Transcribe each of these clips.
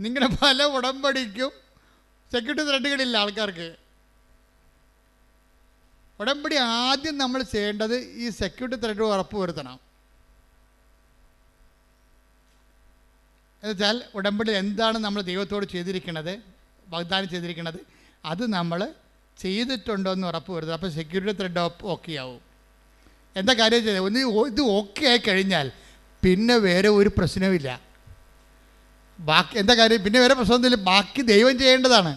നിങ്ങളുടെ പല ഉടമ്പടിക്കും സെക്യൂരിറ്റി ത്രെഡുകളില്ല ആൾക്കാർക്ക്. ഉടമ്പടി ആദ്യം നമ്മൾ ചെയ്യേണ്ടത് ഈ സെക്യൂരിറ്റി ത്രെഡ് ഉറപ്പ് വരുത്തണം. എന്നുവെച്ചാൽ ഉടമ്പടി എന്താണ് നമ്മൾ ദൈവത്തോട് ചെയ്തിരിക്കുന്നത്, വാഗ്ദാനം ചെയ്തിരിക്കുന്നത്, അത് നമ്മൾ ചെയ്തിട്ടുണ്ടോ എന്ന് ഉറപ്പ് വരുത്തുക. അപ്പോൾ സെക്യൂരിറ്റി ത്രെഡ് ഓക്കെ ആവും. എന്താ കാര്യം ചെയ്തത്? ഒന്ന് ഇത് ഓക്കെ ആയി കഴിഞ്ഞാൽ പിന്നെ വേറെ ഒരു പ്രശ്നവുമില്ല. ബാക്കി എന്താ കാര്യം? പിന്നെ വേറെ പ്രശ്നമൊന്നുമില്ല. ബാക്കി ദൈവം ചെയ്യേണ്ടതാണ്.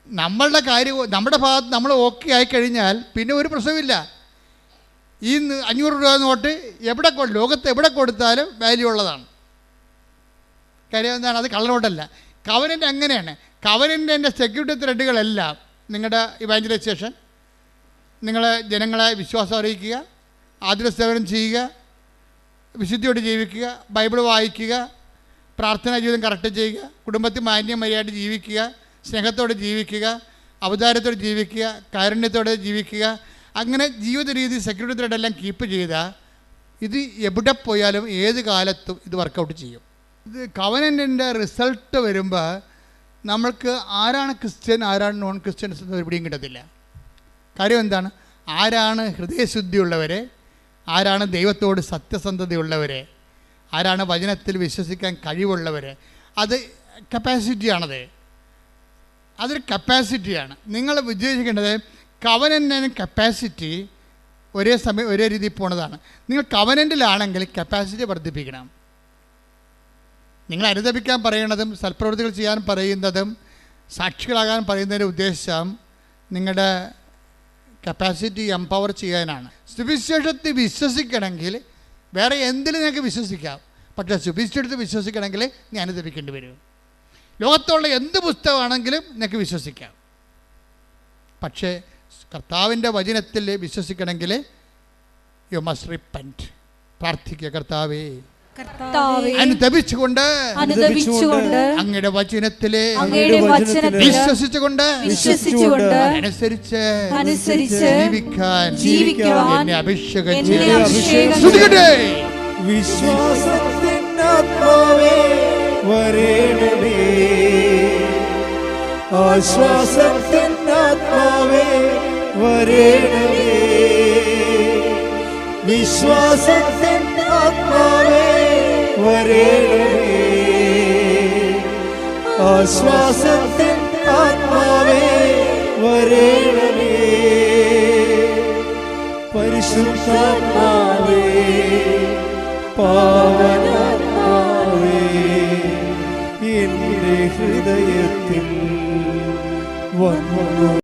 നമ്മളുടെ കാര്യം നമ്മുടെ ഭാഗത്ത് നമ്മൾ ഓക്കെ ആയിക്കഴിഞ്ഞാൽ പിന്നെ ഒരു പ്രശ്നമില്ല. ഈ 500 രൂപ നോട്ട് ലോകത്ത് എവിടെ കൊടുത്താലും വാല്യൂ ഉള്ളതാണ്. കാര്യം എന്താണ്? അത് കള്ളനോട്ടല്ല. കവനൻ്റ് അങ്ങനെയാണ്. കവനൻ്റിൻ്റെ സെക്യൂരിറ്റി ത്രെഡുകളെല്ലാം നിങ്ങളുടെ ഇവാഞ്ചലൈസേഷൻ, നിങ്ങൾ ജനങ്ങളെ വിശ്വാസം അറിയിക്കുക, ആതുര സേവനം ചെയ്യുക, വിശുദ്ധിയോട് ജീവിക്കുക, ബൈബിൾ വായിക്കുക, പ്രാർത്ഥനാ ജീവിതം കറക്റ്റ് ചെയ്യുക, കുടുംബത്തിൽ മാന്യമര്യാദയായിട്ട് ജീവിക്കുക, സ്നേഹത്തോടെ ജീവിക്കുക, അവതാരത്തോടെ ജീവിക്കുക, കാരുണ്യത്തോടെ ജീവിക്കുക. അങ്ങനെ ജീവിത രീതി സെക്യൂരിറ്റി ത്രെഡെല്ലാം കീപ്പ് ചെയ്താൽ ഇത് എവിടെ പോയാലും ഏത് കാലത്തും ഇത് വർക്കൗട്ട് ചെയ്യും. ഇത് കവനൻ്റിൻ്റെ റിസൾട്ട് വരുമ്പോൾ നമ്മൾക്ക് ആരാണ് ക്രിസ്ത്യൻ, ആരാണ് നോൺ ക്രിസ്ത്യൻസ് എന്ന് എവിടെയും കിട്ടത്തില്ല. കാര്യം എന്താണ്? ആരാണ് ഹൃദയശുദ്ധിയുള്ളവർ, ആരാണ് ദൈവത്തോട് സത്യസന്ധതയുള്ളവർ, ആരാണ് വചനത്തിൽ വിശ്വസിക്കാൻ കഴിവുള്ളവർ. അത് കപ്പാസിറ്റിയാണത്. അതൊരു കപ്പാസിറ്റിയാണ്. നിങ്ങൾ വിജയിക്കേണ്ടത് കവനൻ്റിന് കപ്പാസിറ്റി ഒരേ സമയം ഒരേ രീതിയിൽ പോണതാണ്. നിങ്ങൾ കവനൻ്റിലാണെങ്കിൽ കപ്പാസിറ്റി വർദ്ധിപ്പിക്കണം. നിങ്ങൾ അനുദപിക്കാൻ പറയുന്നതും സൽപ്രവൃത്തികൾ ചെയ്യാൻ പറയുന്നതും സാക്ഷികളാകാൻ പറയുന്നതിൻ്റെ ഉദ്ദേശം നിങ്ങളുടെ കപ്പാസിറ്റി എംപവർ ചെയ്യാനാണ്. സുവിശേഷത്തിൽ വിശ്വസിക്കണമെങ്കിൽ വേറെ എന്തിലും നിങ്ങൾക്ക് വിശ്വസിക്കാം. പക്ഷേ സുവിശേഷത്തിൽ വിശ്വസിക്കണമെങ്കിൽ നീ അനുദപിക്കേണ്ടി വരും. ലോകത്തുള്ള എന്ത് പുസ്തകമാണെങ്കിലും നിങ്ങൾക്ക് വിശ്വസിക്കാം. പക്ഷേ കർത്താവിൻ്റെ വചനത്തിൽ വിശ്വസിക്കണമെങ്കിൽ യു മസ്റ്റ് റിപ്പന്റ്. പ്രാർത്ഥിക്കുക, കർത്താവേ അനുദപിച്ചുകൊണ്ട് അങ്ങയുടെ വചനത്തിലെ വിശ്വസിച്ചുകൊണ്ട് അനുസരിച്ച് ജീവിക്കാൻ എന്നെ അഭിഷേകം ചെയ്യട്ടെ. ആശ്വാസത്തിനാത്മാവേ വരേണമേ, വിശ്വാസത്തിനാത്മാവേ വരേണമേ, ആശ്വാസത്തിനാത്മാവേ വരേണമേ, പരിശുദ്ധാത്മാവേ പാവനാത്മാവേ എൻ്റെ ഹൃദയത്തിൽ വന്നു.